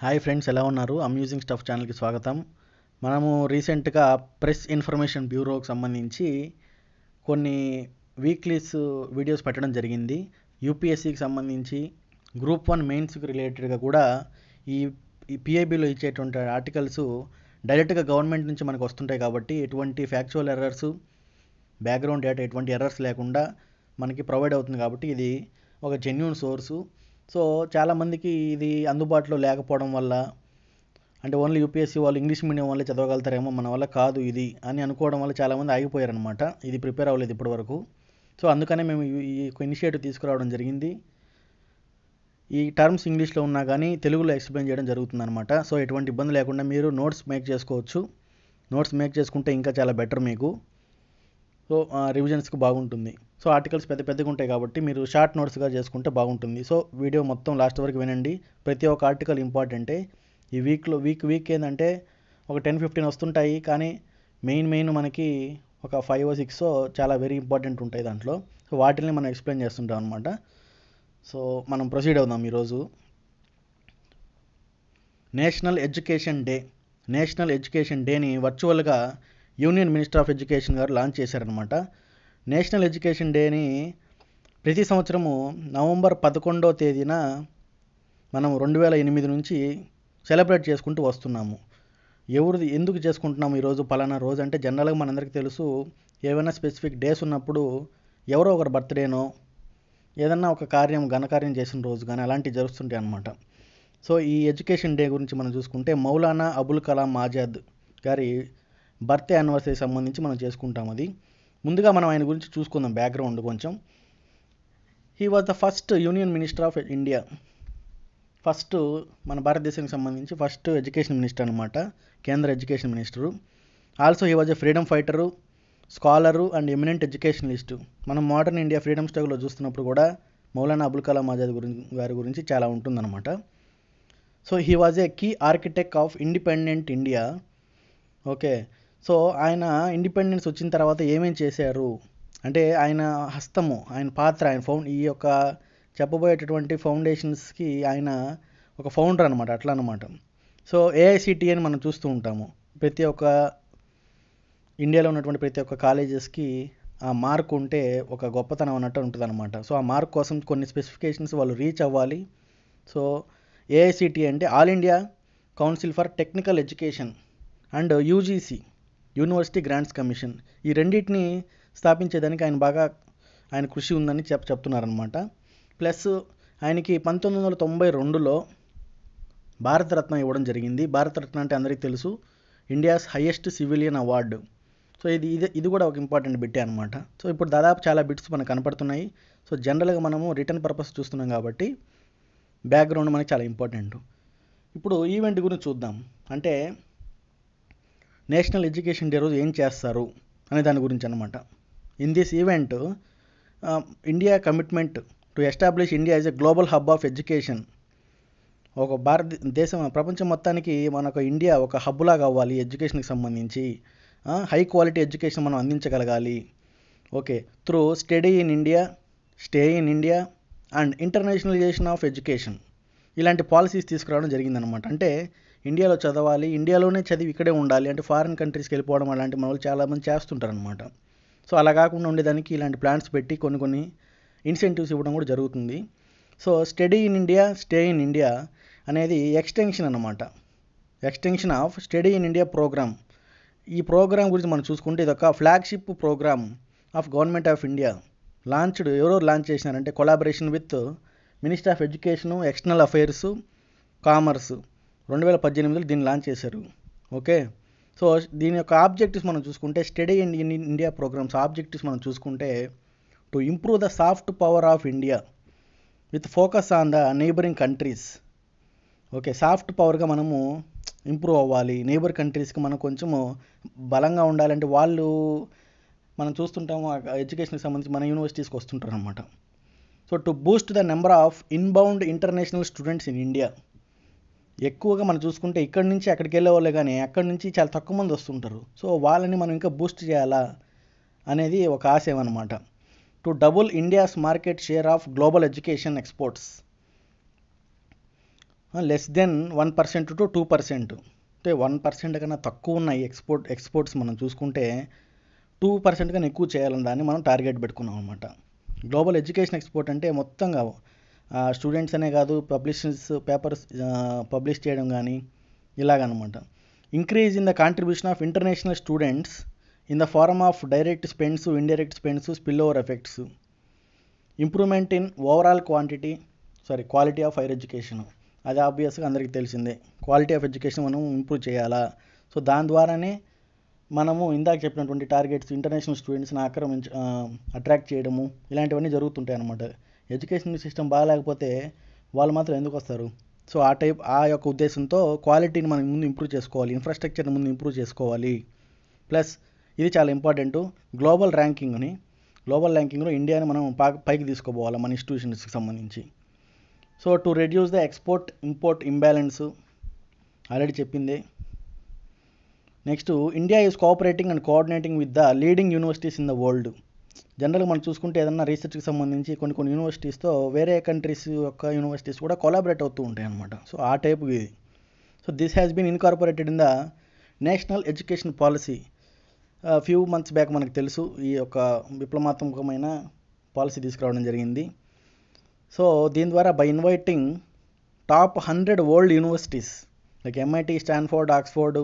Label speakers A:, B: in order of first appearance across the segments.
A: Hi friends, ఎలా ఉన్నారు? Amusing stuff ఛానల్కి స్వాగతం. మనము రీసెంట్గా ప్రెస్ ఇన్ఫర్మేషన్ బ్యూరోకి సంబంధించి కొన్ని వీక్లీస్ వీడియోస్ పెట్టడం జరిగింది. యూపీఎస్సికి సంబంధించి గ్రూప్ 1 మెయిన్స్కి రిలేటెడ్గా కూడా ఈ ఈ పిఐబిలో ఇచ్చేటువంటి ఆర్టికల్స్ డైరెక్ట్గా గవర్నమెంట్ నుంచి మనకు వస్తుంటాయి కాబట్టి ఎటువంటి ఫ్యాక్చువల్ ఎర్రర్స్, బ్యాక్గ్రౌండ్ డేటా ఎటువంటి ఎర్రర్స్ లేకుండా మనకి ప్రొవైడ్ అవుతుంది కాబట్టి ఇది ఒక జెన్యూన్ సోర్సు. సో చాలామందికి ఇది అందుబాటులో లేకపోవడం వల్ల, అంటే ఓన్లీ యూపీఎస్సీ వాళ్ళు ఇంగ్లీష్ మీడియం వల్లే చదవగలుగుతారేమో, మన వల్ల కాదు ఇది అని అనుకోవడం వల్ల చాలామంది ఆగిపోయారనమాట. ఇది ప్రిపేర్ అవ్వలేదు ఇప్పటివరకు. సో అందుకనే మేము ఈ ఇనిషియేటివ్ తీసుకురావడం జరిగింది. ఈ టర్మ్స్ ఇంగ్లీష్లో ఉన్నా కానీ తెలుగులో ఎక్స్ప్లెయిన్ చేయడం జరుగుతుందన్నమాట. సో ఎటువంటి ఇబ్బంది లేకుండా మీరు నోట్స్ మేక్ చేసుకోవచ్చు. నోట్స్ మేక్ చేసుకుంటే ఇంకా చాలా బెటర్ మీకు. సో రివిజన్స్కి బాగుంటుంది. సో ఆర్టికల్స్ పెద్ద పెద్దగా ఉంటాయి కాబట్టి మీరు షార్ట్ నోట్స్గా చేసుకుంటే బాగుంటుంది. సో వీడియో మొత్తం లాస్ట్ వరకు వినండి. ప్రతి ఒక్క ఆర్టికల్ ఇంపార్టెంటే. ఈ వీక్ ఏంటంటే ఒక 10-15 వస్తుంటాయి, కానీ మెయిన్ మనకి ఒక 5-6 చాలా వెరీ ఇంపార్టెంట్ ఉంటాయి దాంట్లో. సో వాటిని మనం ఎక్స్ప్లెయిన్ చేస్తుంటాం అనమాట. సో మనం ప్రొసీడ్ అవుదాం. ఈరోజు నేషనల్ ఎడ్యుకేషన్ డేని వర్చువల్గా యూనియన్ మినిస్టర్ ఆఫ్ ఎడ్యుకేషన్ గారు లాంచ్ చేశారనమాట. నేషనల్ ఎడ్యుకేషన్ డేని ప్రతి సంవత్సరము నవంబర్ 11వ తేదీన మనం 2008 నుంచి సెలబ్రేట్ చేసుకుంటూ వస్తున్నాము. ఎందుకు చేసుకుంటున్నాము ఈరోజు పలానా రోజు అంటే, జనరల్గా మనందరికీ తెలుసు, ఏవైనా స్పెసిఫిక్ డేస్ ఉన్నప్పుడు ఎవరో ఒకరు బర్త్డేనో ఏదన్నా ఒక ఘనకార్యం చేసిన రోజు కానీ అలాంటివి జరుగుతుంటాయి అన్నమాట. సో ఈ ఎడ్యుకేషన్ డే గురించి మనం చూసుకుంటే మౌలానా అబుల్ కలాం ఆజాద్ గారి బర్త్డే యానివర్సరీ సంబంధించి మనం చేసుకుంటాం. అది ముందుగా మనం ఆయన గురించి చూసుకుందాం బ్యాక్గ్రౌండ్ కొంచెం. He was the first union minister of India. First మన భారతదేశానికి సంబంధించి ఫస్ట్ ఎడ్యుకేషన్ మినిస్టర్ అనమాట, కేంద్ర education minister. Also he was a freedom fighter, scholar and eminent educationalist. మనం మోడర్న్ ఇండియా ఫ్రీడమ్ స్ట్రగుల్లో చూస్తున్నప్పుడు కూడా మౌలానా అబుల్ కలాం ఆజాద్ గారి గురించి చాలా ఉంటుందన్నమాట. So he was a key architect of independent India. Okay. So ఆయన ఇండిపెండెన్స్ వచ్చిన తర్వాత ఏమేం చేశారు అంటే, ఆయన హస్తము, ఆయన పాత్ర, ఈ యొక్క చెప్పబోయేటటువంటి ఫౌండేషన్స్కి ఆయన ఒక ఫౌండర్ అనమాట, అట్లా అనమాట. సో ఏఐసిటి అని మనం చూస్తూ ఉంటాము. ప్రతి ఒక్క ఇండియాలో ఉన్నటువంటి ప్రతి ఒక్క కాలేజెస్కి ఆ మార్క్ ఉంటే ఒక గొప్పతనం అన్నట్టు ఉంటుంది అనమాట. సో ఆ మార్క్ కోసం కొన్ని స్పెసిఫికేషన్స్ వాళ్ళు రీచ్ అవ్వాలి. సో ఏఐసిటి అంటే all India council for technical education and UGC, university grants commission, ఈ రెండింటిని స్థాపించేదానికి ఆయన కృషి ఉందని చెప్తున్నారనమాట. ప్లస్ ఆయనకి 1992లో భారతరత్న ఇవ్వడం జరిగింది. భారతరత్న అంటే అందరికీ తెలుసు, India's highest civilian award. So ఇది కూడా ఒక ఇంపార్టెంట్ బిట్టే అనమాట. సో ఇప్పుడు దాదాపు చాలా బిట్స్ మనకు కనపడుతున్నాయి. సో జనరల్గా మనము రిటర్న్ పర్పస్ చూస్తున్నాం కాబట్టి బ్యాక్గ్రౌండ్ మనకి చాలా ఇంపార్టెంట్. ఇప్పుడు ఈవెంట్ గురించి చూద్దాం. అంటే నేషనల్ ఎడ్యుకేషన్ డే రోజు ఏం చేస్తారు అనే దాని గురించి అనమాట. In this event India commitment to establish India as a global hub of education. ఒక భారతదేశం, ప్రపంచం మొత్తానికి మనకు ఇండియా ఒక హబ్ లాగా అవ్వాలి ఎడ్యుకేషన్కి సంబంధించి. హై క్వాలిటీ ఎడ్యుకేషన్ మనం అందించగలగాలి. Okay. Through study in India, stay in India and internationalisation of education, ఇలాంటి పాలసీస్ తీసుకురావడం జరిగిందనమాట. అంటే ఇండియాలో చదవాలి, ఇండియాలోనే చదివి ఇక్కడే ఉండాలి, అంటే ఫారిన్ కంట్రీస్కి వెళ్ళిపోవడం అలాంటి మన వాళ్ళు చాలామంది చేస్తుంటారనమాట. సో అలా కాకుండా ఉండేదానికి ఇలాంటి ప్లాన్స్ పెట్టి కొన్ని ఇన్సెంటివ్స్ ఇవ్వడం కూడా జరుగుతుంది. So study in India, stay in India అనేది ఎక్స్టెన్షన్ అనమాట. Extension of study in India programme. ఈ ప్రోగ్రామ్ గురించి మనం చూసుకుంటే ఇది ఒక flagship programme of government of India. ఎవరో లాంచ్ చేసినారంటే collaboration with minister of education, external affairs, commerce 2018లో దీన్ని లాంచ్ చేశారు. ఓకే. సో దీని యొక్క ఆబ్జెక్టివ్స్ మనం చూసుకుంటే, study in India programmes objectives మనం చూసుకుంటే, to improve the soft power of India with focus on the neighbouring countries. Okay. Soft పవర్గా మనము ఇంప్రూవ్ అవ్వాలి, నైబర్ కంట్రీస్కి మనం కొంచెము బలంగా ఉండాలంటే వాళ్ళు, మనం చూస్తుంటాము ఎడ్యుకేషన్కి సంబంధించి మన యూనివర్సిటీస్కి వస్తుంటారు అనమాట. So to Boost the number of inbound international students in India. ఎక్కువగా మనం చూసుకుంటే ఇక్కడి నుంచి అక్కడికి వెళ్ళే వాళ్ళే, కానీ అక్కడి నుంచి చాలా తక్కువ మంది వస్తుంటారు. సో వాళ్ళని మనం ఇంకా బూస్ట్ చేయాలా అనేది ఒక ఆశయం అనమాట. To double India's market share of global education exports. Less than 1% to 2%. అంటే 1% కన్నా తక్కువ ఉన్న ఈ ఎక్స్పోర్ట్స్ మనం చూసుకుంటే 2% కన్నా ఎక్కువ చేయాలని దాన్ని మనం టార్గెట్ పెట్టుకున్నాం అనమాట. గ్లోబల్ ఎడ్యుకేషన్ ఎక్స్పోర్ట్ అంటే మొత్తంగా స్టూడెంట్స్ అనే కాదు, పేపర్స్ పబ్లిష్ చేయడం కానీ ఇలాగనమాట. Increase in the contribution of international students in the form of direct spends, indirect spends, spill over effects, improvement in overall quality of higher education. అది ఆబ్వియస్గా అందరికీ తెలిసిందే. క్వాలిటీ ఆఫ్ ఎడ్యుకేషన్ మనం ఇంప్రూవ్ చేయాలా. So దాని ద్వారానే మనము ఇందాక చెప్పినటువంటి టార్గెట్స్, ఇంటర్నేషనల్ స్టూడెంట్స్ని అట్రాక్ట్ చేయడము ఇలాంటివన్నీ జరుగుతుంటాయి అన్నమాట. ఎడ్యుకేషన్ సిస్టమ్ బాగాలేకపోతే వాళ్ళు మాత్రం ఎందుకు వస్తారు? సో ఆ యొక్క ఉద్దేశంతో క్వాలిటీని మనం ముందు ఇంప్రూవ్ చేసుకోవాలి, ఇన్ఫ్రాస్ట్రక్చర్ని ముందు ఇంప్రూవ్ చేసుకోవాలి. ప్లస్ ఇది చాలా ఇంపార్టెంట్, గ్లోబల్ ర్యాంకింగ్లో ఇండియాని మనం పైకి తీసుకోపోవాలి మన ఇన్స్టిట్యూషన్స్కి సంబంధించి. So to reduce the import imbalance already చెప్పింది. Next, India is cooperating and coordinating with the leading universities in the world. జనరల్గా మనం చూసుకుంటే ఏదన్నా రీసెర్చ్కి సంబంధించి కొన్ని యూనివర్సిటీస్తో వేరే కంట్రీస్ యొక్క యూనివర్సిటీస్ కూడా కొలాబరేట్ అవుతూ ఉంటాయి అన్నమాట. సో ఆ టైపు ఇది. So this has been incorporated in the national education policy. Few months back మనకు తెలుసు ఈ యొక్క విప్లవాత్మకమైన పాలసీ తీసుకురావడం జరిగింది. సో దీని ద్వారా by inviting top 100 world universities like MIT, Stanford, Oxford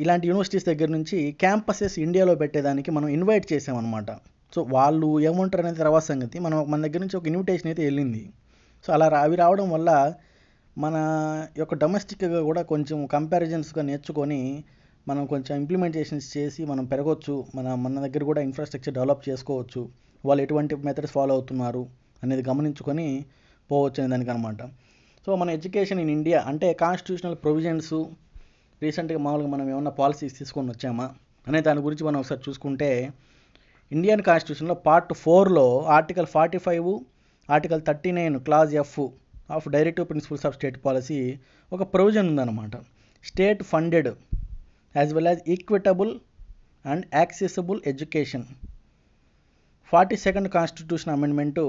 A: ఇలాంటి యూనివర్సిటీస్ దగ్గర నుంచి క్యాంపసెస్ ఇండియాలో పెట్టేదానికి మనం ఇన్వైట్ చేసామన్నమాట. సో వాళ్ళు ఏమంటారు అనేది తర్వాత సంగతి. మన దగ్గర నుంచి ఒక ఇన్విటేషన్ అయితే వెళ్ళింది. సో అవి రావడం వల్ల మన యొక్క డొమెస్టిక్గా కూడా కొంచెం కంపారిజన్స్గా నేర్చుకొని మనం కొంచెం ఇంప్లిమెంటేషన్స్ చేసి మనం పెరగవచ్చు, మన దగ్గర కూడా ఇన్ఫ్రాస్ట్రక్చర్ డెవలప్ చేసుకోవచ్చు, వాళ్ళు ఎటువంటి మెథడ్స్ ఫాలో అవుతున్నారు అనేది గమనించుకొని పోవచ్చు అనే దానికి అనమాట. సో మన ఎడ్యుకేషన్ ఇన్ ఇండియా అంటే కాన్స్టిట్యూషనల్ ప్రొవిజన్స్ రీసెంట్గా మామూలుగా మనం ఏమన్నా పాలసీస్ తీసుకొని వచ్చామా అనే దాని గురించి మనం ఒకసారి చూసుకుంటే, ఇండియన్ కాన్స్టిట్యూషన్లో పార్ట్ 4లో article 45, article 39 clause F of directive principles of state policy ఒక ప్రొవిజన్ ఉందన్నమాట. State funded as well as equitable and accessible education. 42nd constitution amendment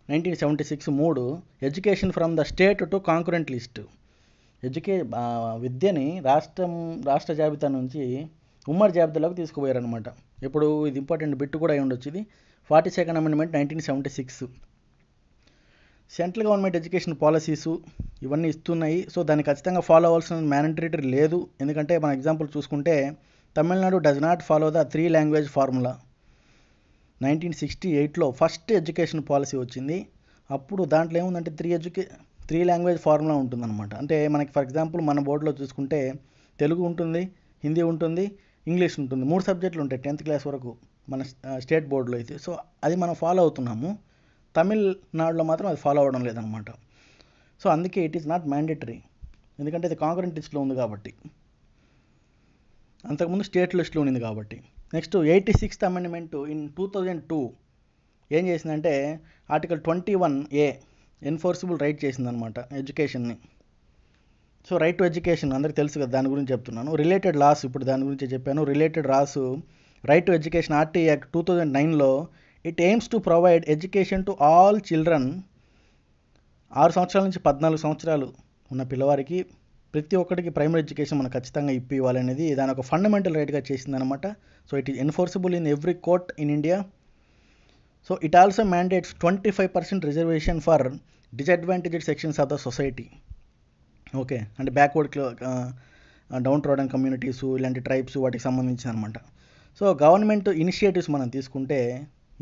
A: 1976 education from the state to concurrent list. విద్యని రాష్ట్ర జాబితా నుంచి ఉమ్మడి జాబితాలోకి తీసుకుపోయారనమాట. ఇప్పుడు ఇది ఇంపార్టెంట్ బిట్ కూడా అయి ఉండొచ్చు. ఇది 42nd amendment 1976. Central government education పాలసీసు ఇవన్నీ ఇస్తున్నాయి. సో దాన్ని ఖచ్చితంగా ఫాలో అవ్వాల్సిన మ్యాండేటరీ లేదు. ఎందుకంటే మన ఎగ్జాంపుల్ చూసుకుంటే Tamil Nadu does not follow the 3 language formula. 1968లో ఫస్ట్ ఎడ్యుకేషన్ పాలసీ వచ్చింది. అప్పుడు దాంట్లో ఏముందంటే 3 లాంగ్వేజ్ ఫార్ములా ఉంటుందన్నమాట. అంటే మనకి ఫర్ ఎగ్జాంపుల్ మన బోర్డులో చూసుకుంటే తెలుగు ఉంటుంది, హిందీ ఉంటుంది, ఇంగ్లీష్ ఉంటుంది. 3 సబ్జెక్టులు ఉంటాయి 10th క్లాస్ వరకు మన స్టేట్ బోర్డులో అయితే. సో అది మనం ఫాలో అవుతున్నాము. తమిళనాడులో మాత్రం అది ఫాలో అవ్వడం లేదనమాట. సో అందుకే ఇట్ ఈస్ నాట్ మ్యాండేటరీ, ఎందుకంటే అది కాంకరెంట్ లిస్ట్లో ఉంది కాబట్టి, అంతకుముందు స్టేట్ లిస్ట్లో ఉంది కాబట్టి. నెక్స్ట్ 86th అమెండ్మెంట్ ఇన్ 2002 ఏం చేసిందంటే ఆర్టికల్ 21A ఎన్ఫోర్సిబుల్ రైట్ చేసిందనమాట ఎడ్యుకేషన్ని. సో రైట్ టు ఎడ్యుకేషన్ అందరికీ తెలుసు కదా, దాని గురించి చెప్తున్నాను. రిలేటెడ్ లాస్ ఇప్పుడు దాని గురించి చెప్పాను. Related laws right to education RT Act 2009లో it aims to provide education to all children. 6 సంవత్సరాల నుంచి 14 సంవత్సరాలు ఉన్న పిల్లవారికి ప్రతి ఒక్కరికి ప్రైమరీ ఎడ్యుకేషన్ మనం ఖచ్చితంగా ఇవ్వాలనేది దాని ఒక ఫండమెంటల్ రైట్గా చేసిందనమాట. So it is enforceable in every court in India. So it also mandates 25% reservation for disadvantaged sections of the society. Okay, అంటే బ్యాక్వర్డ్ డౌన్ ట్రోడన్ కమ్యూనిటీస్, ఇలాంటి ట్రైబ్స్ వాటికి సంబంధించిన అనమాట. సో గవర్నమెంట్ ఇనిషియేటివ్స్ మనం తీసుకుంటే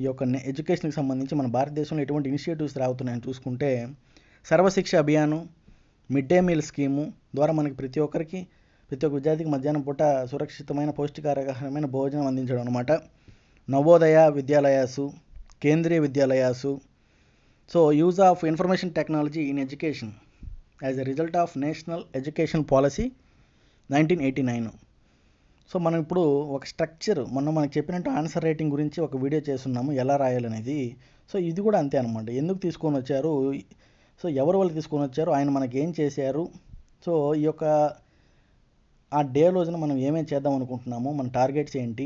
A: ఈ యొక్క ఎడ్యుకేషన్కి సంబంధించి మన భారతదేశంలో ఎటువంటి ఇనిషియేటివ్స్ రావుతున్నాయని చూసుకుంటే, Sarva Shiksha Abhiyaan, mid day meal scheme ద్వారా మనకి ప్రతి ఒక్క విద్యార్థికి మధ్యాహ్నం పూట సురక్షితమైన పౌష్టికారకరమైన భోజనం అందించడం అనమాట. నవోదయ విద్యాలయాసు, కేంద్రీయ విద్యాలయాసు. So use of information technology in education as a result of national education policy 1989. So మనం ఇప్పుడు ఒక స్ట్రక్చర్ మనకు చెప్పినట్టు ఆన్సర్ రైటింగ్ గురించి ఒక వీడియో చేస్తున్నాము, ఎలా రాయాలనేది. సో ఇది కూడా అంతే అనమాట. ఎందుకు తీసుకొని వచ్చారు, సో ఎవరు వాళ్ళు తీసుకొని వచ్చారు, ఆయన మనకి ఏం చేశారు, సో ఈ యొక్క ఆ డే రోజున మనం ఏమేమి చేద్దాం అనుకుంటున్నాము, మన టార్గెట్స్ ఏంటి,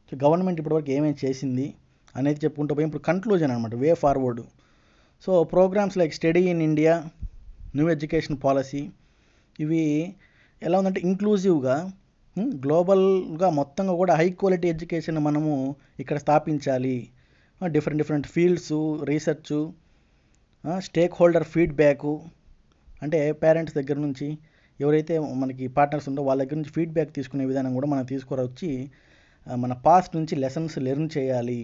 A: సో గవర్నమెంట్ ఇప్పటివరకు ఏమేమి చేసింది అనేది చెప్పుకుంటూ పోయి ఇప్పుడు కంక్లూజన్ అనమాట, way forward. So programmes like study in India, new education policy, ఇవి ఎలా ఉందంటే ఇంక్లూజివ్గా గ్లోబల్గా మొత్తంగా కూడా హై క్వాలిటీ ఎడ్యుకేషన్ మనము ఇక్కడ స్థాపించాలి. Different fields, research, stake holder feedback, అంటే పేరెంట్స్ దగ్గర నుంచి ఎవరైతే మనకి పార్ట్నర్స్ ఉందో వాళ్ళ దగ్గర నుంచి ఫీడ్బ్యాక్ తీసుకునే విధానం కూడా మనం తీసుకురొచ్చి మన పాస్ట్ నుంచి లెసన్స్ లెర్న్ చేయాలి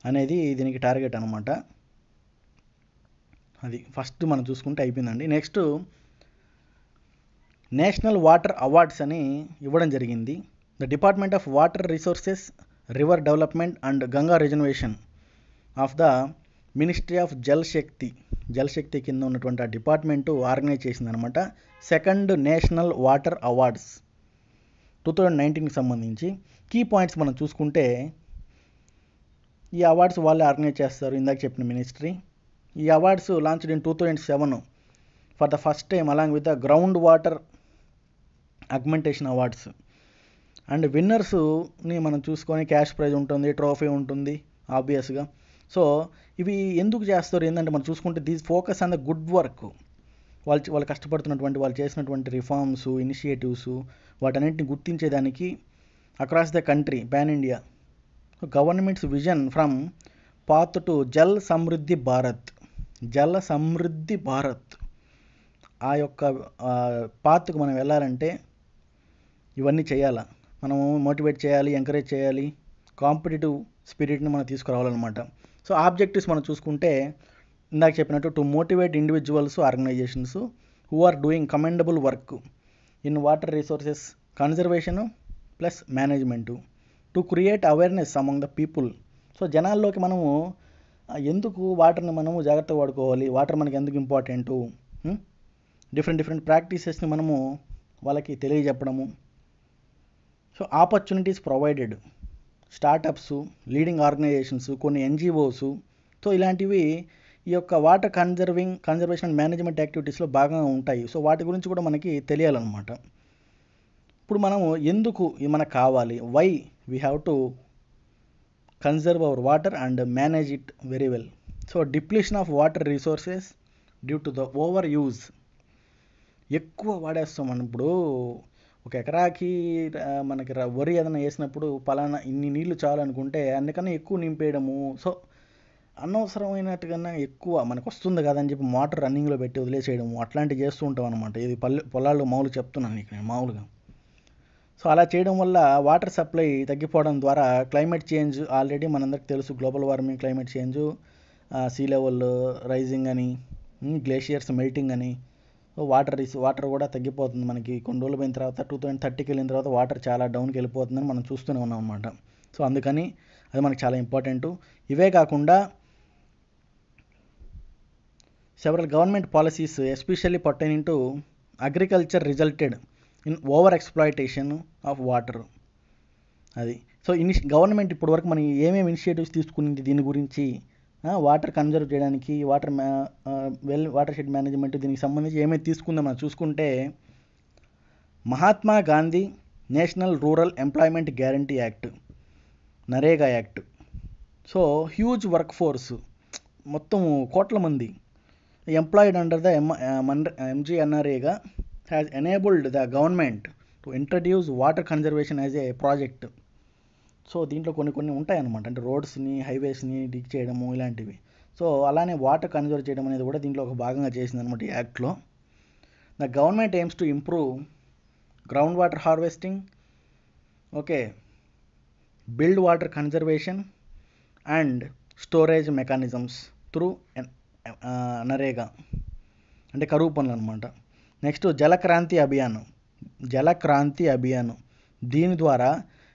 A: అనేది దీనికి టార్గెట్ అనమాట. అది ఫస్ట్ మనం చూసుకుంటే అయిపోయిందండి. నెక్స్ట్ నేషనల్ వాటర్ అవార్డ్స్ అని ఇవ్వడం జరిగింది. The department of water resources, river development and Ganga reservation of the ministry of Jal Shakti కింద ఉన్నటువంటి ఆ డిపార్ట్మెంటు ఆర్గనైజ్ చేసిందనమాట. సెకండ్ నేషనల్ వాటర్ అవార్డ్స్ 2019కి సంబంధించి కీ పాయింట్స్ మనం చూసుకుంటే, ఈ అవార్డ్స్ వాళ్ళే ఆర్గనైజ్ చేస్తారు, ఇందాక చెప్పిన మినిస్ట్రీ. ఈ awards launched in 2007 for the first time along with the ground water augmentation awards. And విన్నర్స్ని మనం చూసుకొని క్యాష్ ప్రైజ్ ఉంటుంది, ట్రోఫీ ఉంటుంది ఆబ్వియస్గా. సో ఇవి ఎందుకు చేస్తారు ఏంటంటే మనం చూసుకుంటే these focus on the good work. వాళ్ళు కష్టపడుతున్నటువంటి, వాళ్ళు చేసినటువంటి రిఫార్మ్స్, ఇనిషియేటివ్స్, వాటన్నింటిని గుర్తించేదానికి across the country, pan India governments vision from path to Jal Samriddhi Bharat. ఆ యొక్క పాత్కు మనం వెళ్ళాలంటే ఇవన్నీ చేయాలా, మనము మోటివేట్ చేయాలి, ఎంకరేజ్ చేయాలి, కాంపిటేటివ్ స్పిరిట్ని మనం తీసుకురావాలన్నమాట. సో ఆబ్జెక్టివ్స్ మనం చూసుకుంటే ఇందాక చెప్పినట్టు to motivate individuals, organisations who are doing commendable work in water resources conservation plus management, to create awareness among the people. So జనాల్లోకి మనము ఎందుకు వాటర్ని మనము జాగ్రత్తగా వాడుకోవాలి, వాటర్ మనకి ఎందుకు ఇంపార్టెంటు, డిఫరెంట్ ప్రాక్టీసెస్ని మనము వాళ్ళకి తెలియజెప్పడము. So opportunities provided, startups, leading organisations, కొన్ని ఎన్జిఓస్. సో ఇలాంటివి ఈ యొక్క వాటర్ కన్జర్వేషన్ అండ్ మేనేజ్మెంట్ యాక్టివిటీస్లో బాగా ఉంటాయి. సో వాటి గురించి కూడా మనకి తెలియాలన్నమాట. ఇప్పుడు మనము ఎందుకు మనకు కావాలి, why we have to conserve our water and manage it very well. So depletion of water resources due to the overuse. ఎక్కువ వాడేస్తాం మనం. ఇప్పుడు ఒక ఎకరాకి మనకి వరి ఏదైనా వేసినప్పుడు పలానా ఇన్ని నీళ్లు చాలనుకుంటే అందుకన్నా ఎక్కువ నింపేయడము. సో అనవసరమైనట్టుగా ఎక్కువ మనకు వస్తుంది కదని చెప్పి మోటార్ రన్నింగ్లో పెట్టి వదిలేసేయడము, అట్లాంటివి చేస్తూ ఉంటాం అనమాట. ఇది పొలాల్లో మామూలు చెప్తున్నాను నీకు నేను మామూలుగా. సో అలా చేయడం వల్ల వాటర్ సప్లై తగ్గిపోవడం ద్వారా క్లైమేట్ చేంజ్ ఆల్రెడీ మనందరికీ తెలుసు. Global warming, climate change, sea level rising అని, గ్లేషియర్స్ మెల్టింగ్ అని. సో వాటర్ కూడా తగ్గిపోతుంది మనకి. కొన్ని రోజులు పోయిన తర్వాత 2030కి వెళ్ళిన తర్వాత వాటర్ చాలా డౌన్కి వెళ్ళిపోతుందని మనం చూస్తూనే ఉన్నాం అన్నమాట. సో అందుకని అది మనకు చాలా ఇంపార్టెంటు. ఇవే కాకుండా several government policies especially pertaining to agriculture resulted in over exploitation of water. అది సో గవర్నమెంట్ ఇప్పటి వరకు మనం ఏమేమి ఇనిషియేటివ్స్ తీసుకునింది దీని గురించి, వాటర్ కన్జర్వ్ చేయడానికి, వాటర్ షెడ్ మేనేజ్మెంట్, దీనికి సంబంధించి ఏమైతే తీసుకుందో మనం చూసుకుంటే, Mahatma Gandhi national rural employment guarantee act, NREGA act. So huge work force, మొత్తం కోట్ల మంది employed under the MGNREGA has enabled the government to introduce water conservation as a project. So దీంట్లో కొన్ని ఉంటాయి అన్నమాట. అంటే రోడ్స్ని, హైవేస్ని డిగ్ చేయడము ఇలాంటివి. సో అలానే వాటర్ కన్జర్వ్ చేయడం అనేది కూడా దీంట్లో ఒక భాగంగా చేసింది అనమాట ఈ యాక్ట్లో. The government AIIMS to improve ground water harvesting, okay, build water conservation and storage mechanisms through NREGA, అంటే కరువు పనులు అనమాట. నెక్స్ట్ జలక్రాంతి అభియాన్. దీని ద్వారా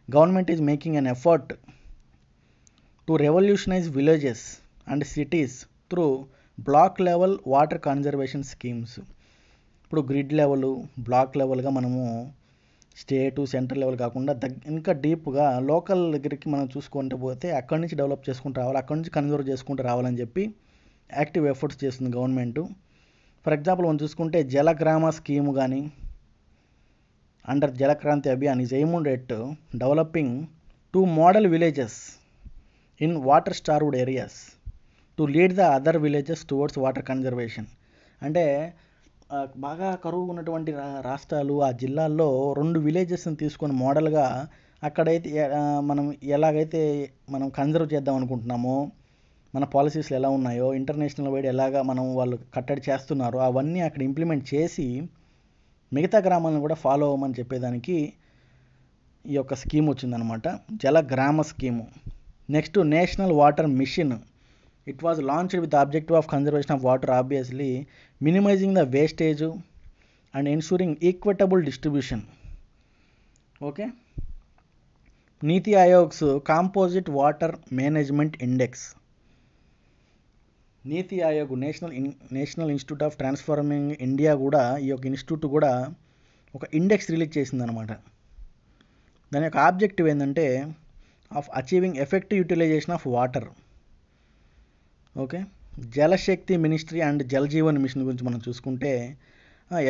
A: government is making an effort to revolutionise villages and cities through block level water conservation schemes. ఇప్పుడు grid level, black లెవెల్గా మనము స్టేటు, central level కాకుండా ఇంకా డీప్గా లోకల్ దగ్గరికి మనం చూసుకుంటూ పోతే అక్కడి నుంచి డెవలప్ చేసుకుంటూ రావాలి, అక్కడి నుంచి కన్జర్వ్ చేసుకుంటూ రావాలని చెప్పి యాక్టివ్ ఎఫర్ట్స్ చేస్తుంది గవర్నమెంటు. ఫర్ ఎగ్జాంపుల్ మనం చూసుకుంటే జలగ్రామ స్కీము కానీ, under Jalkranti Abhiyan is aimed at developing 2 model villages in water starved areas to lead the other villages towards water conservation. అంటే బాగా కరువు ఉన్నటువంటి రాష్ట్రాలు, ఆ జిల్లాల్లో 2 విలేజెస్ని తీసుకొని మోడల్గా అక్కడైతే మనం ఎలాగైతే మనం కన్జర్వ్ చేద్దాం అనుకుంటున్నామో, మన పాలసీస్లు ఎలా ఉన్నాయో, ఇంటర్నేషనల్ వైడ్ ఎలాగా మనం వాళ్ళు కట్టడి చేస్తున్నారో అవన్నీ అక్కడ ఇంప్లిమెంట్ చేసి మిగతా గ్రామాలను కూడా ఫాలో అవ్వమని చెప్పేదానికి ఈ యొక్క స్కీమ్ వచ్చిందనమాట, Jal Gram scheme. Next national water mission. It was launched with the objective of conservation of water, obviously minimising the wastage and ensuring equitable distribution. Okay. NITI Aayog's composite water management index. NITI Aayog national institute of transforming India కూడా, ఈ యొక్క institute కూడా ఒక index release చేసిందనమాట. దాని యొక్క objective ఏంటంటే of achieving effective utilisation of water. Okay. Jal Shakti ministry and Jal Jeevan mission గురించి మనం చూసుకుంటే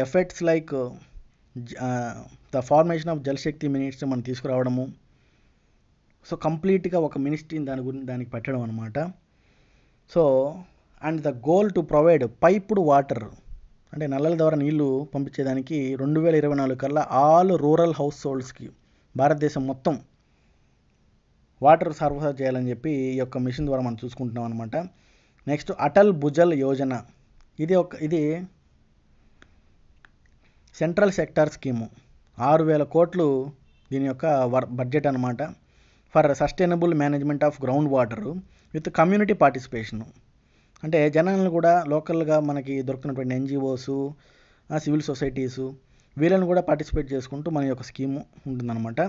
A: effects like the formation of Jal Shakti ministry మనం తీసుకురావడము. సో కంప్లీట్గా ఒక మినిస్ట్రీని దానికి పెట్టడం అనమాట. So and the goal to provide piped water, అంటే నల్లల ద్వారా నీళ్లు పంపించేదానికి 2024 కల్లా ఆల్ రూరల్ హౌస్ హోల్డ్స్కి భారతదేశం మొత్తం వాటర్ సరఫరా చేయాలని చెప్పి ఈ యొక్క మిషన్ ద్వారా మనం చూసుకుంటున్నాం అనమాట. నెక్స్ట్ అటల్ భుజల్ యోజన. ఇది సెంట్రల్ సెక్టార్ స్కీము. 6,000 కోట్లు దీని యొక్క బడ్జెట్ అనమాట. For sustainable management of ground water with community participation. అంటే జనాలను కూడా లోకల్గా మనకి దొరుకుతున్నటువంటి ఎన్జిఓస్, సివిల్ సొసైటీసు, వీళ్ళని కూడా పార్టిసిపేట్ చేసుకుంటూ మన యొక్క స్కీము ఉంటుందన్నమాట.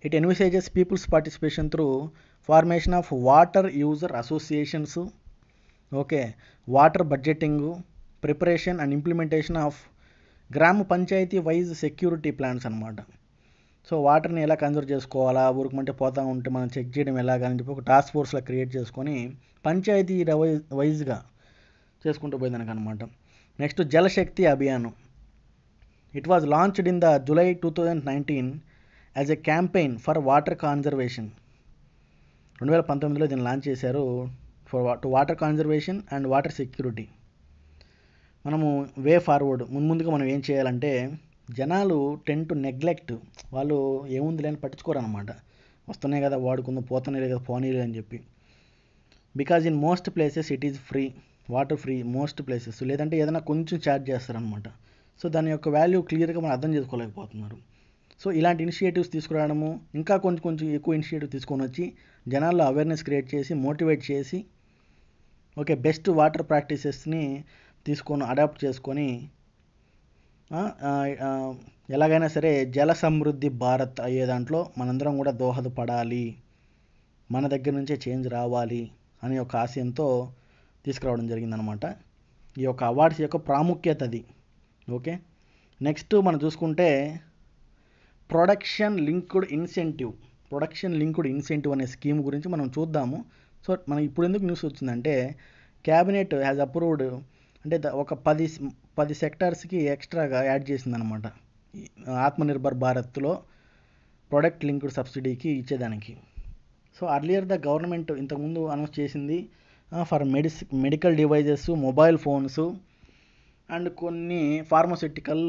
A: It envisages people's participation through formation of water user associations. Okay. Water budgeting, preparation and implementation of Gram Panchayat wise security plans అనమాట. సో వాటర్ని ఎలా కన్జర్వ్ చేసుకోవాలా, ఊరుకుమంటే పోతూ ఉంటే మనం చెక్ చేయడం ఎలాగని చెప్పి ఒక టాస్క్ ఫోర్స్లా క్రియేట్ చేసుకొని పంచాయతీ వైజ్గా చేసుకుంటూ పోయేదానికి అనమాట. Next Jalshakti Abhiyan. It was launched in the July 2019 as a campaign for water conservation. 2019లో దీన్ని లాంచ్ చేశారు for water conservation and water security. మనము వే ఫార్వర్డ్ ముందుగా మనం ఏం చేయాలంటే, జనాలు టెన్ టు నెగ్లెక్ట్, వాళ్ళు ఏముంది లేని పట్టించుకోరనమాట. వస్తున్నాయి కదా వాడుకుందాం, పోతున్నాయి కదా పోనీలు అని చెప్పి. Because in most places it is free, water free most places. లేదంటే ఏదైనా కొంచెం ఛార్జ్ చేస్తారనమాట. సో దాని యొక్క వాల్యూ క్లియర్గా మనం అర్థం చేసుకోలేకపోతున్నారు. సో ఇలాంటి ఇనిషియేటివ్స్ తీసుకురావడము, ఇంకా కొంచెం ఎక్కువ ఇనిషియేటివ్ తీసుకొని వచ్చి జనాల్లో అవేర్నెస్ క్రియేట్ చేసి మోటివేట్ చేసి ఓకే బెస్ట్ వాటర్ ప్రాక్టీసెస్ని తీసుకొని అడాప్ట్ చేసుకొని ఎలాగైనా సరే జల సమృద్ధి భారత్ అయ్యే దాంట్లో మనందరం కూడా దోహదపడాలి, మన దగ్గర నుంచే చేంజ్ రావాలి అనే ఒక ఆశయంతో తీసుకురావడం జరిగిందనమాట. ఈ యొక్క అవార్డ్స్ యొక్క ప్రాముఖ్యత అది. ఓకే. నెక్స్ట్ మనం చూసుకుంటే ప్రొడక్షన్ లింక్డ్ ఇన్సెంటివ్ అనే స్కీమ్ గురించి మనం చూద్దాము. సో మనం ఇప్పుడు ఎందుకు న్యూస్ వచ్చిందంటే, క్యాబినెట్ హ్యాజ్ అప్రూవ్డ్, అంటే ఒక 10 సెక్టార్స్కి ఎక్స్ట్రాగా యాడ్ చేసిందనమాట ఆత్మనిర్భర్ భారత్లో ప్రొడక్ట్ లింక్డ్ సబ్సిడీకి ఇచ్చేదానికి. సో అర్లియర్ ద గవర్నమెంట్ ఇంతకుముందు అనౌన్స్ చేసింది for medical devices, mobile phones and కొన్ని ఫార్మస్యూటికల్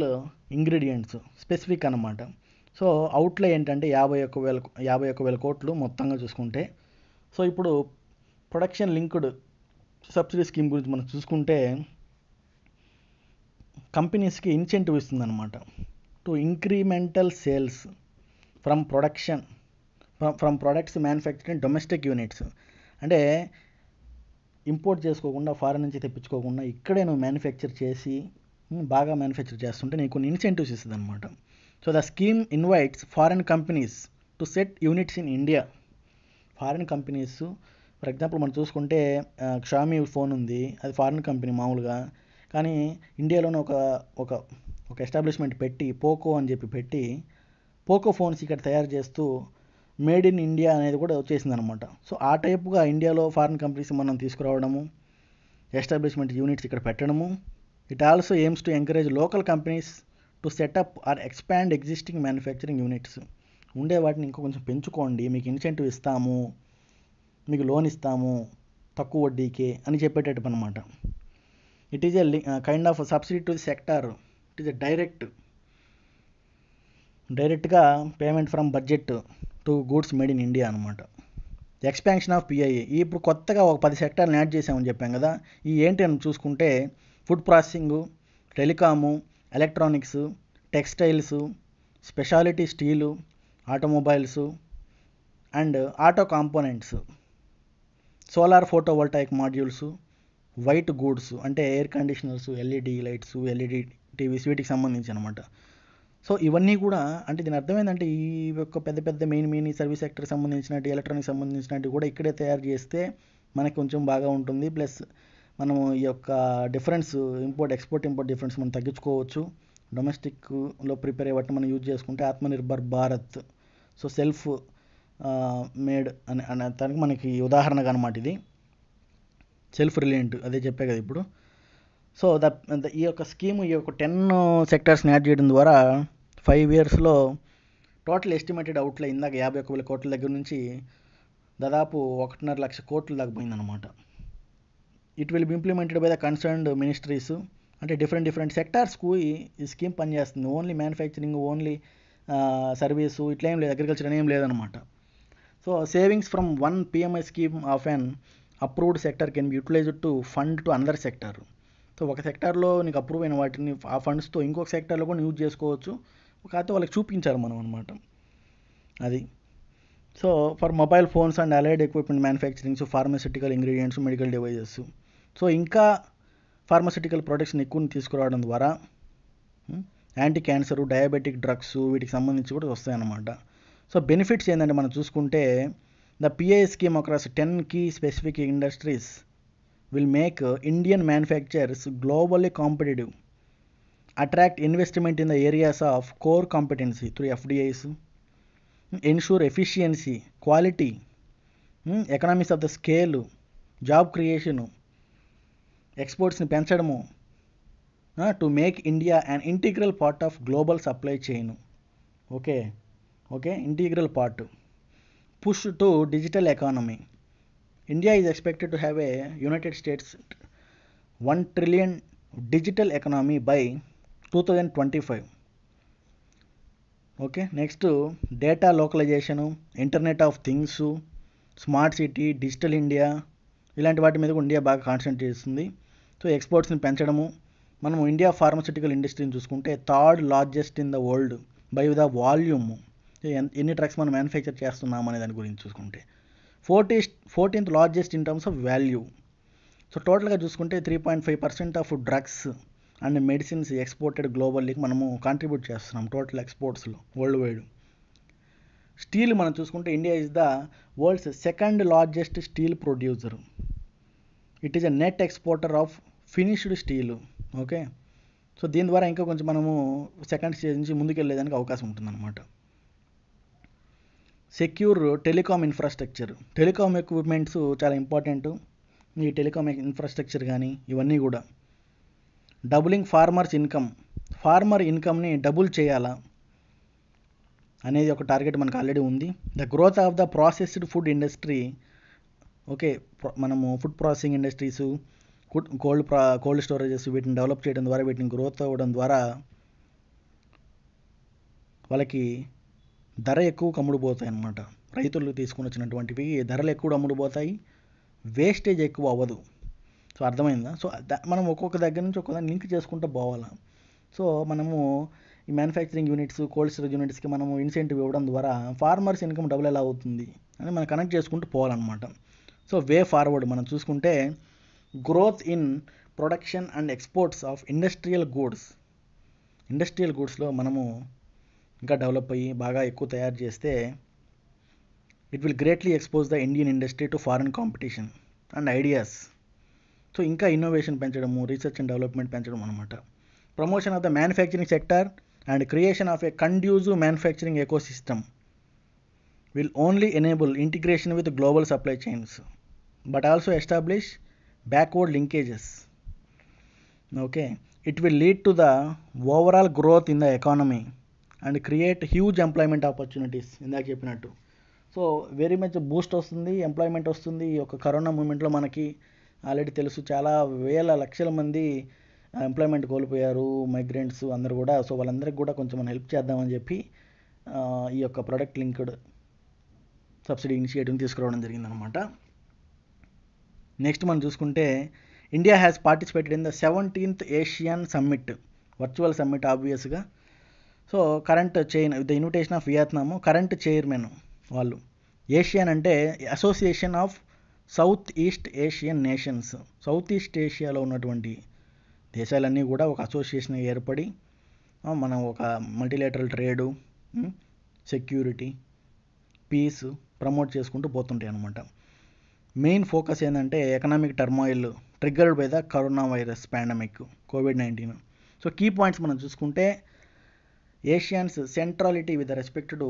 A: ఇంగ్రీడియంట్స్ స్పెసిఫిక్ అనమాట. సో అవుట్లే ఏంటంటే 51,000 కోట్లు మొత్తంగా చూసుకుంటే. సో ఇప్పుడు ప్రొడక్షన్ లింక్డ్ సబ్సిడీ స్కీమ్ గురించి మనం చూసుకుంటే, కంపెనీస్కి ఇన్సెంటివ్ ఇస్తుందన్నమాట to incremental sales from products manufacturing domestic units. అంటే ఇంపోర్ట్ చేసుకోకుండా, ఫారెన్ నుంచి తెప్పించుకోకుండా ఇక్కడే నువ్వు మ్యానుఫ్యాక్చర్ చేసి బాగా మ్యానుఫ్యాక్చర్ చేస్తుంటే నీకు కొన్ని ఇన్సెంటివ్స్ ఇస్తుంది అనమాట. So the scheme invites foreign companies to set units in India. Foreign companies for example మనం చూసుకుంటే షామీ ఫోన్ ఉంది, అది ఫారెన్ కంపెనీ మామూలుగా, కానీ ఇండియాలోనే ఒక ఎస్టాబ్లిష్మెంట్ పెట్టి పోకో అని చెప్పి పెట్టి పోకో ఫోన్స్ ఇక్కడ తయారు చేస్తూ మేడ్ ఇన్ ఇండియా అనేది కూడా వచ్చేసిందనమాట. సో ఆ టైపుగా ఇండియాలో ఫారెన్ కంపెనీస్ మనం తీసుకురావడము, ఎస్టాబ్లిష్మెంట్ యూనిట్స్ ఇక్కడ పెట్టడము. It also aims to encourage local companies to set up or expand existing manufacturing units. ఉండే వాటిని ఇంకా కొంచెం పెంచుకోండి, మీకు ఇన్సెంటివ్ ఇస్తాము, మీకు లోన్ ఇస్తాము, తక్కువ వడ్డీకే అని చెప్పేటట్టు అనమాట. It is a kind of subsidy to the sector. It is a డైరెక్ట్గా payment from budget to goods made in India అనమాట. ఎక్స్పాన్షన్ ఆఫ్ పిఐఏ, ఇప్పుడు కొత్తగా ఒక 10 సెక్టార్లు యాడ్ చేసామని చెప్పాం కదా. ఈ ఏంటి అని చూసుకుంటే food processing, telecom, electronics, textiles, speciality steel, automobiles and auto components, solar photovoltaic modules, white goods అంటే air conditioners, LED lights, LED TVs, వీటికి సంబంధించి అనమాట. సో ఇవన్నీ కూడా అంటే దీని అర్థం ఏంటంటే ఈ యొక్క పెద్ద పెద్ద మెయిన్ సర్వీస్ సెక్టర్కి సంబంధించినట్టు, ఎలక్ట్రానిక్ సంబంధించినట్టు కూడా ఇక్కడే తయారు చేస్తే మనకి కొంచెం బాగా ఉంటుంది. ప్లస్ మనము ఈ యొక్క డిఫరెన్స్ ఎక్స్పోర్ట్ ఇంపోర్ట్ డిఫరెన్స్ మనం తగ్గించుకోవచ్చు. డొమెస్టిక్లో ప్రిపేర్ అయ్యేవాటిని మనం యూజ్ చేసుకుంటే Atmanirbhar Bharat, so self made అనే దానికి మనకి ఉదాహరణగా అనమాట. ఇది సెల్ఫ్ రిలయంట్, అదే చెప్పే కదా ఇప్పుడు. సో ఈ యొక్క స్కీమ్, ఈ యొక్క 10 సెక్టర్స్ని యాడ్ చేయడం ద్వారా 5 ఇయర్స్లో టోటల్ ఎస్టిమేటెడ్ అవుట్లే ఇందాక 51,000 కోట్ల దగ్గర నుంచి దాదాపు 1.5 లక్ష కోట్ల దాకా పోయిందనమాట. It will be implemented by the concerned ministries. అంటే డిఫరెంట్ సెక్టార్స్కు ఈ స్కీమ్ పనిచేస్తుంది. ఓన్లీ మ్యానుఫ్యాక్చరింగ్, ఓన్లీ సర్వీసు ఇట్లా ఏం లేదు, అగ్రికల్చర్ అని ఏం లేదనమాట. So savings from 1 PMI scheme of unapproved sector can be utilised to fund to another sector. So ఒక సెక్టార్లో నీకు అప్రూవ్ అయిన వాటిని ఆ ఫండ్స్తో ఇంకొక సెక్టార్లో కూడా యూజ్ చేసుకోవచ్చు. కాకపోతే వాళ్ళకి చూపించాలి మనం అనమాట అది. So for mobile phones and allied equipment manufacturings, pharmaceutical ingredients, medical devices. So ఇంకా ఫార్మాస్యూటికల్ ప్రొడక్ట్స్ని ఎక్కువ తీసుకురావడం ద్వారా యాంటీ క్యాన్సర్, డయాబెటిక్ డ్రగ్స్ వీటికి సంబంధించి కూడా వస్తాయన్నమాట. సో బెనిఫిట్స్ ఏంటంటే మనం చూసుకుంటే the pi scheme across 10 key specific industries will make Indian manufacturers globally competitive, attract investment in the areas of core competency through FDIs, ensure efficiency, quality, economies of the scale, job creation, exports ని పెంచడము, to make India an integral part of global supply chain. Okay integral part. Push to digital economy. India is expected to have a United States 1 trillion digital economy by 2025. Okay next data localisation, internet of things, smart city, digital India ఇలాంటి వాటి మీద కూడా India బాగా concentrate చేస్తుంది. So ఎక్స్పోర్ట్స్ని పెంచడము. మనం India pharmaceutical ఇండస్ట్రీని చూసుకుంటే 3rd largest in the world by the volume. ఎన్ని డ్రగ్స్ మనం మ్యానుఫ్యాక్చర్ చేస్తున్నాం అనే దాని గురించి చూసుకుంటే 14th largest in terms of value. So టోటల్గా చూసుకుంటే 3.5% of drugs and medicines exported గ్లోబల్లీకి మనము కాంట్రిబ్యూట్ చేస్తున్నాం టోటల్ ఎక్స్పోర్ట్స్లో వరల్డ్ వైడ్. స్టీల్ మనం చూసుకుంటే India is the world's 2nd largest steel producer. It is a net exporter of finished steel. Okay so దీని ద్వారా ఇంకా కొంచెం మనము సెకండ్ స్టేజ్ నుంచి ముందుకెళ్ళేదానికి అవకాశం ఉంటుందన్నమాట. Secure telecom infrastructure. Telecom equipments చాలా ఇంపార్టెంట్. ఈ టెలికామ్ ఇన్ఫ్రాస్ట్రక్చర్ కానీ ఇవన్నీ కూడా. Doubling farmers income. ఫార్మర్ ఇన్కమ్ని డబుల్ చేయాలా అనేది ఒక టార్గెట్ మనకు ఆల్రెడీ ఉంది. The growth of the processed food industry. Okay మనము food processing industries, cold storages వీటిని డెవలప్ చేయడం ద్వారా, వీటిని గ్రోత్ అవ్వడం ద్వారా వాళ్ళకి ధర ఎక్కువ అమ్ముడుపోతాయి అన్నమాట. రైతులు తీసుకుని వచ్చినటువంటివి ధరలు ఎక్కువ అమ్ముడుపోతాయి, వేస్టేజ్ ఎక్కువ అవ్వదు. సో అర్థమైందా? సో మనం ఒక్కొక్క దగ్గర నుంచి ఒక్కొక్కదాన్ని లింక్ చేసుకుంటూ పోవాలా. సో మనము ఈ మ్యానుఫ్యాక్చరింగ్ యూనిట్స్, కోల్డ్ స్టోరేజ్ యూనిట్స్కి మనము ఇన్సెంటివ్ ఇవ్వడం ద్వారా ఫార్మర్స్ ఇన్కమ్ డబుల్ ఎలా అవుతుంది అని మనం కనెక్ట్ చేసుకుంటూ పోవాలన్నమాట. సో వే ఫార్వర్డ్ మనం చూసుకుంటే growth in production and exports of industrial గూడ్స్లో మనము ఇంకా డెవలప్ అయ్యి బాగా ఎక్కువ తయారు చేస్తే it will greatly expose the Indian industry to foreign competition and ideas. So ఇంకా ఇన్నోవేషన్ పెంచడము, రీసెర్చ్ అండ్ డెవలప్మెంట్ పెంచడం అనమాట. Promotion of the manufacturing sector and creation of a conducive manufacturing ecosystem will only enable integration with global supply chains but also establish backward linkages. Okay, it will lead to the overall growth in the economy and create huge employment opportunities. ఇందాక చెప్పినట్టు so very much Boost వస్తుంది, employment వస్తుంది. ఈ యొక్క corona మూమెంట్లో మనకి already తెలుసు, చాలా వేల లక్షల మంది ఎంప్లాయ్మెంట్ కోల్పోయారు, మైగ్రెంట్స్ అందరూ కూడా. సో వాళ్ళందరికీ కూడా కొంచెం మనం హెల్ప్ చేద్దామని చెప్పి ఈ యొక్క ప్రొడక్ట్ లింక్డ్ సబ్సిడీ ఇనిషియేటివ్ని తీసుకురావడం జరిగిందనమాట. నెక్స్ట్ మనం చూసుకుంటే India has participated in the 17th ASEAN summit, virtual summit ఆబ్వియస్గా. So current the invitation of Vietnam, current chairman వాళ్ళు. ఏషియన్ అంటే association of south east Asian nations, south east ఏషియాలో ఉన్నటువంటి దేశాలన్నీ కూడా ఒక అసోసియేషన్ ఏర్పడి మనం ఒక multilateral trade, security, peace promote చేసుకుంటూ పోతుంటాయి అన్నమాట. మెయిన్ ఫోకస్ ఏంటంటే economic turmoil triggered by the corona virus pandemic, COVID-19. So key points మనం చూసుకుంటే ASEAN's centrality with respect to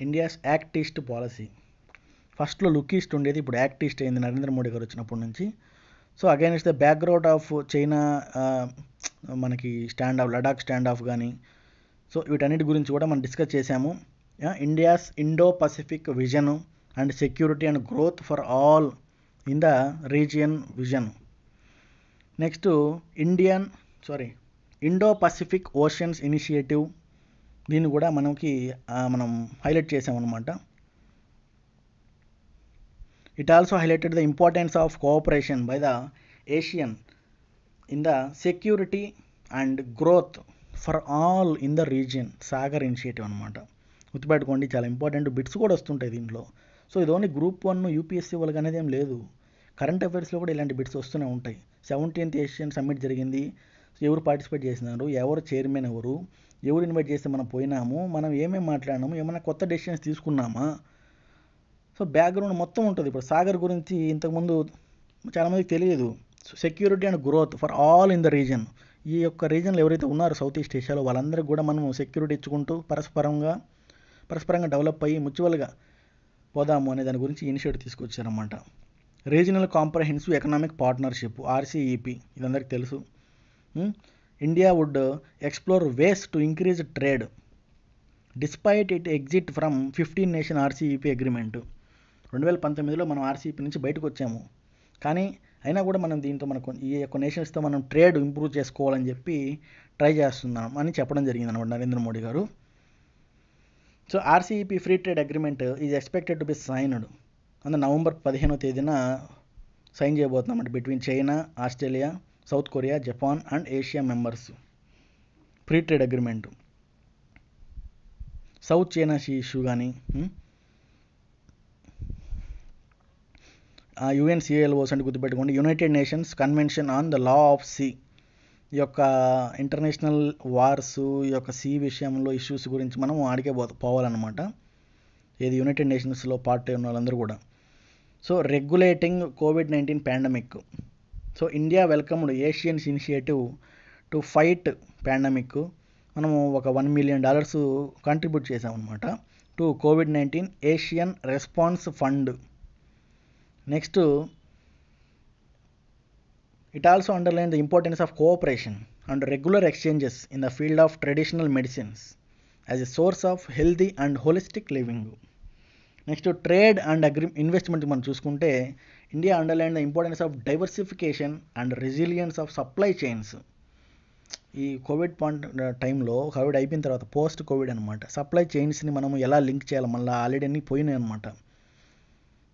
A: India's act east policy. ఫస్ట్లో లుక్ ఈస్ట్ ఉండేది, ఇప్పుడు యాక్ట్ ఈస్ట్ అయింది నరేంద్ర మోడీ గారు వచ్చినప్పటి నుంచి. So against the background of China మనకి stand off, Ladakh stand off కానీ, సో వీటన్నిటి గురించి కూడా మనం డిస్కస్ చేశాము. India's Indo Pacific vision and security and growth for all in the region vision. Next Indo Pacific oceans initiative, దీన్ని కూడా మనం హైలైట్ చేసామన్నమాట. It also highlighted the importance of cooperation by the ASEAN in the security and growth for all in the region, Sagar initiative అనమాట. గుర్తుపెట్టుకోండి, చాలా important bits కూడా వస్తుంటాయి దీంట్లో. సో ఇది ఓన్లీ గ్రూప్ 1 యూపీఎస్సీ వాళ్ళకి అనేది ఏం లేదు, కరెంట్ అఫైర్స్లో కూడా ఇలాంటి బిట్స్ వస్తూనే ఉంటాయి. 17th ఏషియన్ సమ్మిట్ జరిగింది, ఎవరు పార్టిసిపేట్ చేసినారు, ఎవరు చైర్మన్, ఎవరు ఇన్వైట్ చేస్తే మనం పోయినాము, మనం ఏమేమి మాట్లాడినాము, ఏమైనా కొత్త డెసిషన్స్ తీసుకున్నామా, సో బ్యాక్గ్రౌండ్ మొత్తం ఉంటుంది. ఇప్పుడు సాగర్ గురించి ఇంతకుముందు చాలామందికి తెలియదు. Security and growth for all in the reason, ఈ యొక్క రీజన్లో ఎవరైతే ఉన్నారో సౌత్ ఈస్ట్ ఏషియాలో వాళ్ళందరికీ కూడా మనం సెక్యూరిటీ ఇచ్చుకుంటూ పరస్పరంగా డెవలప్ అయ్యి మ్యూచువల్గా పోదాము అనే దాని గురించి ఇనిషియేటివ్ తీసుకొచ్చారన్నమాట. Regional comprehensive economic partnership, RCEP, ఇది అందరికీ తెలుసు. India would explore ways to increase trade despite it exit from 15 nation RCEP agreement. 2019లో మనం RCEP నుంచి బయటకు వచ్చాము, కానీ అయినా కూడా మనం దీంతో ఈ యొక్క నేషన్స్తో మనం ట్రేడ్ ఇంప్రూవ్ చేసుకోవాలని చెప్పి ట్రై చేస్తున్నాం అని చెప్పడం జరిగింది అన్నమాట నరేంద్ర మోడీ గారు. So RCEP free trade agreement is expected to be signed and November 15వ తేదీన సైన్ చేయబోతున్నాం between China, Australia, South Korea, Japan and Asia members. Free trade agreement, South China sea issue కానీ, UNCLOS అంటే గుర్తుపెట్టుకోండి, United Nations convention on the law of sea. ఈ యొక్క international wars, ఈ యొక్క సీ విషయంలో ఇష్యూస్ గురించి మనం ఆడికే పోవాలన్నమాట. ఏది యునైటెడ్ నేషన్స్లో పార్ట్ అయిన వాళ్ళందరూ కూడా. So regulating COVID-19 pandemic. So India welcomed Asians initiative to fight pandemic. మనము ఒక $1 million కంట్రిబ్యూట్ చేసామన్నమాట to COVID-19 Asian response fund. Next it also underlined the importance of cooperation and regular exchanges in the field of traditional medicines as a source of healthy and holistic living. Next trade and investment మనం చూసుకుంటే India underline the importance of diversification and resilience of supply chains. ఈ Covid టైంలో, Covid అయిపోయిన తర్వాత post Covid అనమాట, supply చైన్స్ని మనం ఎలా link చేయాలి, మళ్ళీ ఆల్రెడీ అన్నీ పోయినాయి అనమాట.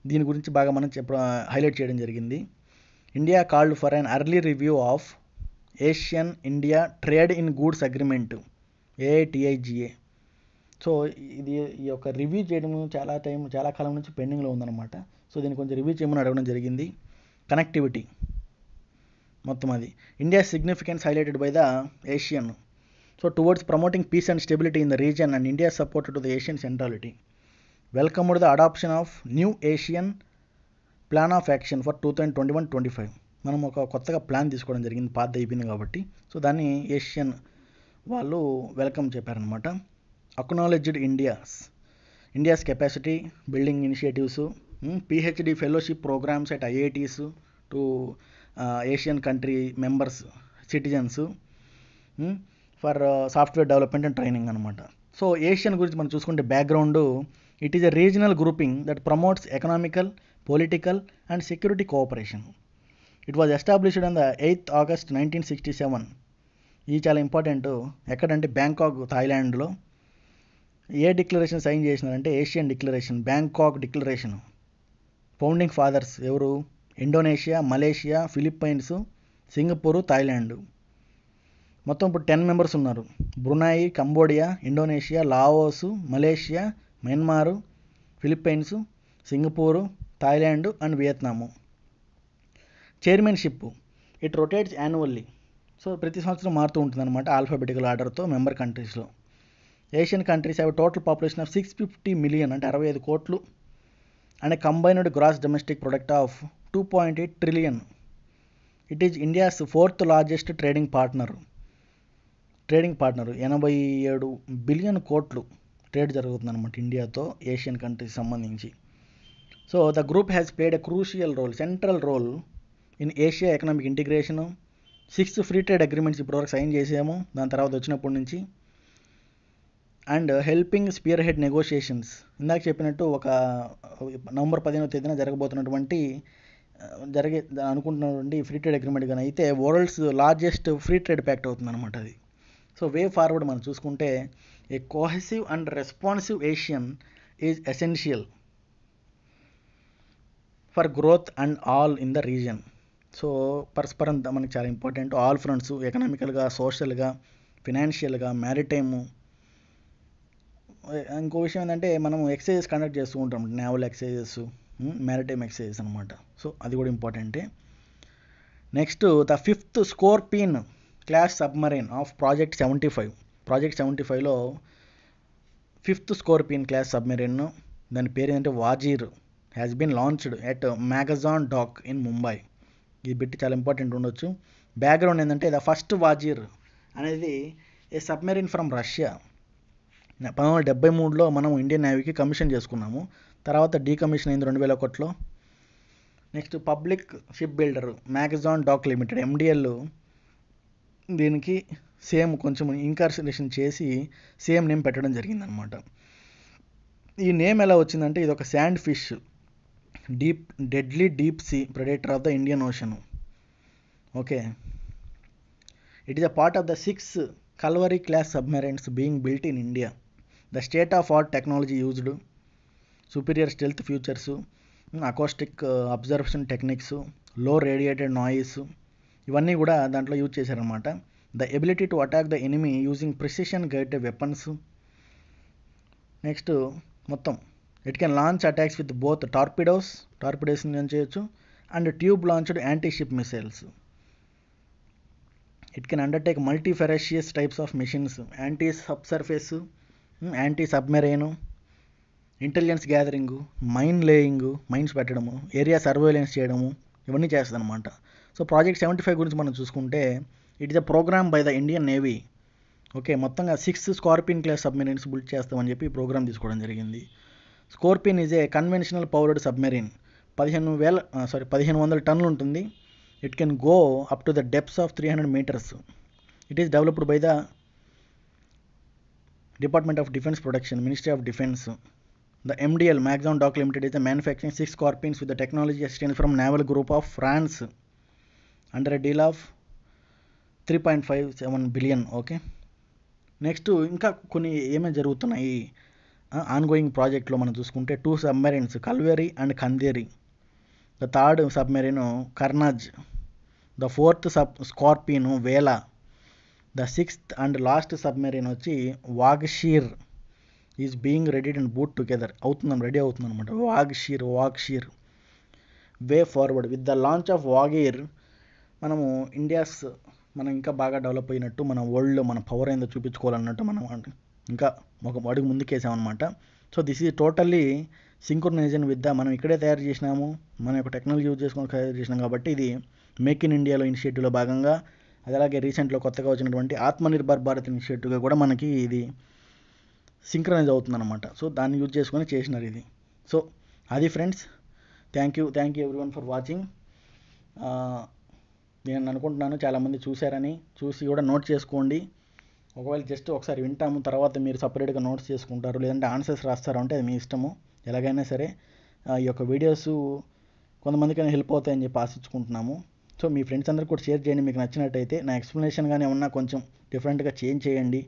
A: దీని గురించి బాగా మనం హైలైట్ చేయడం జరిగింది. India called for an early review of Asian India trade in goods agreement, AITIGA. So ఈ యొక్క రివ్యూ చేయడం చాలా కాలం నుంచి పెండింగ్లో ఉందన్నమాట. సో దీన్ని కొంచెం రివ్యూ చేయమని అడగడం జరిగింది. కనెక్టివిటీ మొత్తం అది. India significance highlighted by the Asian. So towards promoting peace and stability in the region and India support to the Asian centrality. Welcomed the adoption of new Asian plan of action for 2021-25. మనం ఒక కొత్తగా plan తీసుకోవడం జరిగింది, పాత అయిపోయింది కాబట్టి. So దాన్ని Asian వాళ్ళు వెల్కమ్ చెప్పారనమాట. Acknowledged India's capacity building initiatives, PhD fellowship programmes at IITs to Asian country members citizens for software development and training అనమాట. సో ఏషియన్ గురించి మనం చూసుకుంటే background It is a regional grouping that promotes economical, political, and security cooperation. It was established on the 8th August 1967. ఇది చాలా important. ఎక్కడంటే Bangkok, థాయిలాండ్లో. A declaration sign చేసినారంటే ASEAN declaration, Bangkok declaration. Founding fathers ఎవరు? Indonesia, Malaysia, Philippines, Singapore, Thailand. మొత్తం ఇప్పుడు 10 members ఉన్నారు. Brunei, Cambodia, Indonesia, Laos, Malaysia, Myanmar, Philippines, Singapore, Thailand and Vietnam. Chairmanship, it rotates annually. So ప్రతి సంవత్సరం మారుతూ ఉంటుంది అనమాట, ఆల్ఫాబెటికల్ ఆర్డర్తో మెంబర్ కంట్రీస్లో. ASEAN countries have total population of 650 million, అంటే 65 కోట్లు, and combined gross domestic product of 2.8 trillion. It is India's 4th largest trading partner. 87 billion కోట్లు ట్రేడ్ జరుగుతుంది అనమాట ఇండియాతో ఏషియన్ కంట్రీస్ సంబంధించి. So the group has played a crucial role, central role in Asia economic integration. 6 free trade agreements ఇప్పటివరకు sign చేసాము దాని తర్వాత వచ్చినప్పటి నుంచి. And helping spearhead negotiations. ఇందాక చెప్పినట్టు ఒక నవంబర్ 15వ తేదీన జరగబోతున్నటువంటి అనుకుంటున్నటువంటి ఫ్రీ ట్రేడ్ అగ్రిమెంట్ కానీ అయితే world's largest free trade pact అవుతుంది అనమాట అది. సో వే ఫార్వర్డ్ మనం చూసుకుంటే a cohesive and responsive ASEAN is essential for growth and all in the region. So పరస్పరం మనకి చాలా ఇంపార్టెంట్. ఆల్ ఫ్రంట్స్, ఎకనామికల్గా, సోషల్గా, ఫినాన్షియల్గా, మ్యారిటైము. ఇంకో విషయం ఏంటంటే మనం ఎక్సైజెస్ కండక్ట్ చేస్తూ ఉంటాం, నేవల్ ఎక్సైజెస్, మ్యారిటైమ్ ఎక్సైజెస్ అనమాట. సో అది కూడా ఇంపార్టెంటే. Next the 5th Scorpene class submarine of project 75. Project 75లో 5th స్కోర్పియన్ క్లాస్ సబ్మెరైన్, దాని పేరు ఏంటంటే Vagir, has been launched at మ్యాగజాన్ dock in Mumbai. ఇది పెట్టి చాలా ఇంపార్టెంట్ ఉండొచ్చు. బ్యాక్గ్రౌండ్ ఏంటంటే ద ఫస్ట్ వాజీర్ అనేది ఏ సబ్మెరైన్ ఫ్రమ్ రష్యా. 1973లో మనం ఇండియన్ నేవీకి కమిషన్ చేసుకున్నాము. తర్వాత డీకమిషన్ అయింది 2001లో. Next public ship builder Mazagon dock limited, MDL, దీనికి సేమ్ కొంచెం ఇన్కార్పొరేషన్ చేసి సేమ్ నేమ్ పెట్టడం జరిగిందనమాట. ఈ నేమ్ ఎలా వచ్చిందంటే ఇది ఒక sand fish, deadly deep sea predator of the Indian ocean. Okay, it is a part of the 6 Kalvari class submarines being built in India. The state of art technology used, superior stealth features, acoustic observation techniques, low radiated noise, ఇవన్నీ కూడా దాంట్లో use చేశారనమాట. The ability to attack the enemy using precision guided weapons. Next మొత్తం it can launch attacks with both torpedoes చేయొచ్చు, and tube launched anti ship missiles. It can undertake multifarious types of missions, anti subsurface, anti submarine, intelligence gathering, mines పెట్టడము, area surveillance చేయడము, ఇవన్నీ చేస్తుంది అనమాట. So project 75 గురించి మనం చూసుకుంటే it is a programme by the Indian navy. Okay, మొత్తంగా 6 scorpion class submarines build చేస్తామని చెప్పి ప్రోగ్రామ్ తీసుకోవడం జరిగింది. Scorpion is a conventional powered submarine. 1500 టన్నులు ఉంటుంది. It can go up to the depths of 300 meters. It is developed by the department of defence production, ministry of defence. The MDL, Maxon Dock Limited, is manufacturing 6 Scorpions with the technology assistance from Naval Group of France under a deal of 3.57 billion. Okay, next ఇంకా కొన్ని ఏమేమి జరుగుతున్నాయి ongoing ప్రాజెక్ట్లో మనం చూసుకుంటే 2 submarines, Kalvari and Khanderi. The 3rd submarine Karanj. The 4th Scorpene Vela. The 6th and last submarine వచ్చి Vagsheer is being ready and boot together. Ready అవుతుంది అనమాట. Vagsheer. Way forward with the launch of Vagir మనం ఇంకా బాగా డెవలప్ అయినట్టు, మన వరల్డ్లో మన పవర్ ఏందో చూపించుకోవాలన్నట్టు మనం ఇంకా ఒక అడుగు ముందుకేసామన్నమాట. So this is totally synchronisation with the మనం ఇక్కడే తయారు చేసినాము, మన యొక్క టెక్నాలజీ యూజ్ చేసుకొని తయారు చేసినాం కాబట్టి ఇది మేక్ ఇన్ ఇండియాలో ఇనిషియేటివ్లో భాగంగా, అది అలాగే రీసెంట్లో కొత్తగా వచ్చినటువంటి ఆత్మనిర్భర్ భారత్ ఇనిషియేటివ్గా కూడా మనకి ఇది సింక్రనైజ్ అవుతుందన్నమాట. సో దాన్ని యూజ్ చేసుకొని చేసినారు ఇది. సో అది friends, thank you everyone for watching. నేను అనుకుంటున్నాను చాలామంది చూశారని, చూసి కూడా నోట్ చేసుకోండి. ఒకవేళ జస్ట్ ఒకసారి వింటాము, తర్వాత మీరు సపరేట్గా నోట్స్ చేసుకుంటారు, లేదంటే ఆన్సర్స్ రాస్తారు అంటే అది మీ ఇష్టము. ఎలాగైనా సరే ఈ యొక్క వీడియోస్ కొంతమందికైనా హెల్ప్ అవుతాయని చెప్పి ఆశించుకుంటున్నాము. సో మీ ఫ్రెండ్స్ అందరికీ కూడా షేర్ చేయండి మీకు నచ్చినట్టయితే. నా ఎక్స్ప్లెనేషన్ కానీ ఏమన్నా కొంచెం డిఫరెంట్గా చేంజ్ చేయండి,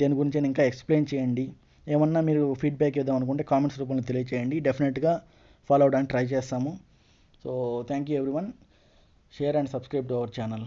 A: దేని గురించి ఇంకా ఎక్స్ప్లెయిన్ చేయండి. ఏమన్నా మీరు ఫీడ్బ్యాక్ ఇద్దాం అనుకుంటే కామెంట్స్ రూపంలో తెలియచేయండి. డెఫినెట్గా ఫాలో అవడానికి ట్రై చేస్తాము. So thank you everyone. Share and subscribe to our channel.